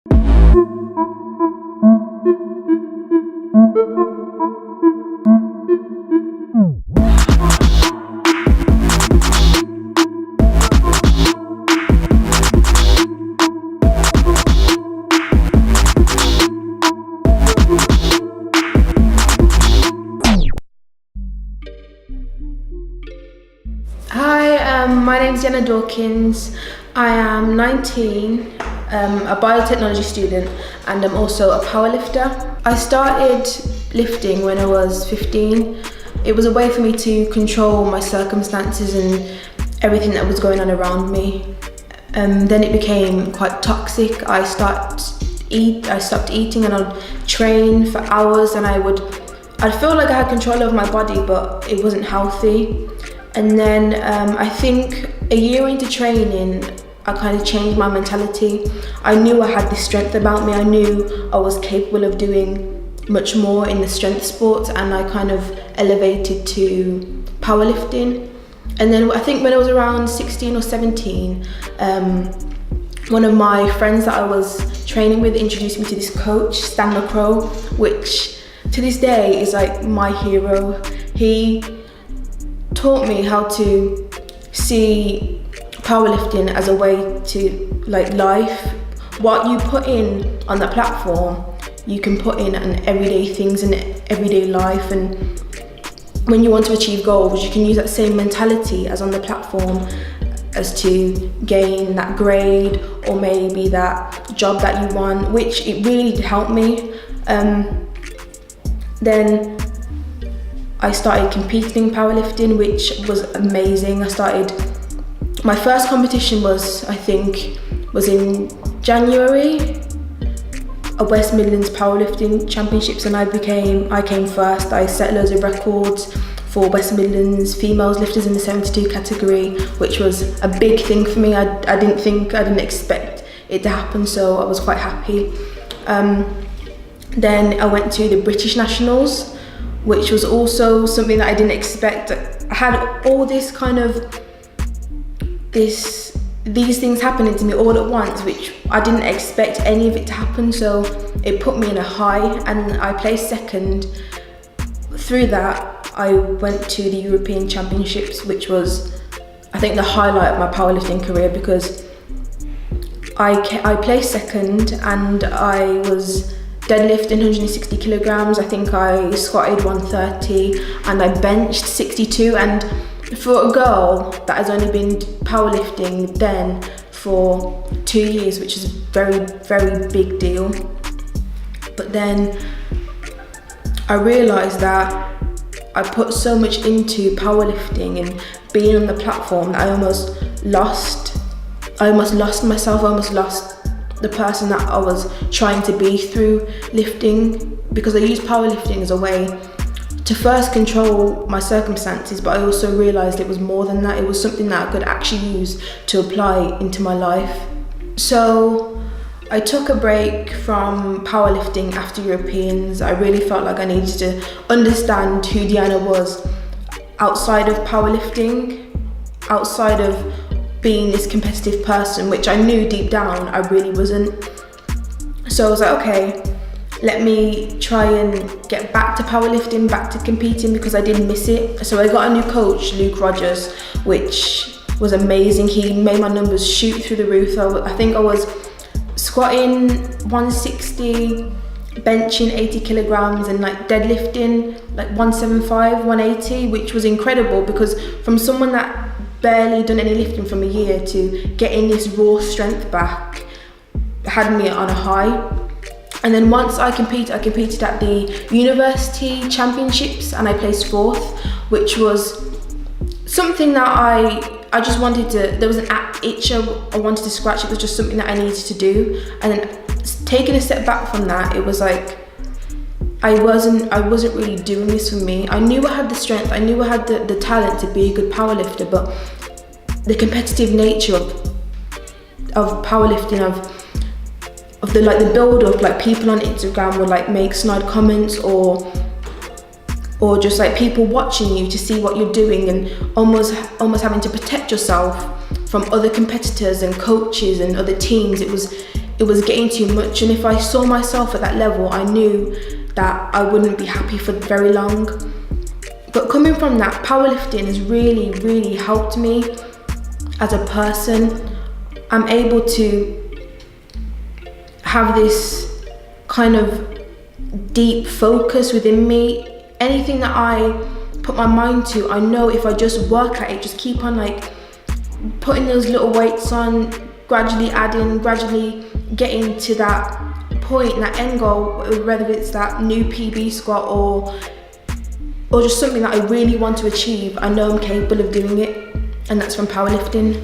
Hi, my name's Deanna Dawkins. I am 19, a biotechnology student, and I'm also a powerlifter. I started lifting when I was 15. It was a way for me to control my circumstances and everything that was going on around me. Then it became quite toxic. I stopped eating and I'd train for hours, and I'd feel like I had control over my body, but it wasn't healthy. And then I think a year into training, I kind of changed my mentality. I knew I had this strength about me. I knew I was capable of doing much more in the strength sports, and I kind of elevated to powerlifting. And then I think when I was around 16 or 17, one of my friends that I was training with introduced me to this coach, Stigma, which to this day is like my hero. He taught me how to see powerlifting as a way to like life. What you put in on the platform, you can put in on everyday things in everyday life, and when you want to achieve goals, you can use that same mentality as on the platform as to gain that grade or maybe that job that you want, which it really did help me. Then I started competing in powerlifting, which was amazing. My first competition was in January, a West Midlands powerlifting championships, and I came first. I set loads of records for West Midlands females lifters in the 72 category, which was a big thing for me. I didn't expect it to happen, so I was quite happy. Then I went to the British Nationals, which was also something that I didn't expect. I had all this kind of these things happening to me all at once, which I didn't expect any of it to happen, so it put me in a high, and I placed second. Through that, I went to the European Championships, which was, I think, the highlight of my powerlifting career, because I placed second, and I was deadlifting 160 kilograms. I think I squatted 130 and I benched 62. And for a girl that has only been powerlifting then for 2 years, which is a very, very big deal. But then I realized that I put so much into powerlifting and being on the platform that I almost lost myself. I almost lost the person that I was trying to be through lifting, because I used powerlifting as a way to first control my circumstances, but I also realized it was more than that. It was something that I could actually use to apply into my life. So I took a break from powerlifting after Europeans. I really felt like I needed to understand who Deanna was outside of powerlifting, outside of being this competitive person, which I knew deep down I really wasn't. So I was like, okay, let me try and get back to powerlifting, back to competing, because I did miss it. So I got a new coach, Luke Rogers, which was amazing. He made my numbers shoot through the roof. I think I was squatting 160, benching 80 kilograms, and like deadlifting like 175, 180, which was incredible, because from someone that barely done any lifting from a year to getting this raw strength back had me on a high. And then once I competed at the university championships, and I placed fourth, which was something that I just wanted to, there was an itch I wanted to scratch. It was just something that I needed to do. And then taking a step back from that, it was like I wasn't really doing this for me. I knew I had the strength, I knew I had the talent to be a good powerlifter, but the competitive nature of powerlifting, of the build up, like people on Instagram would like make snide comments, or just like people watching you to see what you're doing, and almost having to protect yourself from other competitors and coaches and other teams. it was getting too much, and if I saw myself at that level, I knew that I wouldn't be happy for very long. But coming from that, powerlifting has really, really helped me as a person. I'm able to have this kind of deep focus within me. Anything that I put my mind to, I know if I just work at it, just keep on like putting those little weights on, gradually adding, gradually getting to that point, that end goal, whether it's that new PB squat or just something that I really want to achieve, I know I'm capable of doing it, and that's from powerlifting.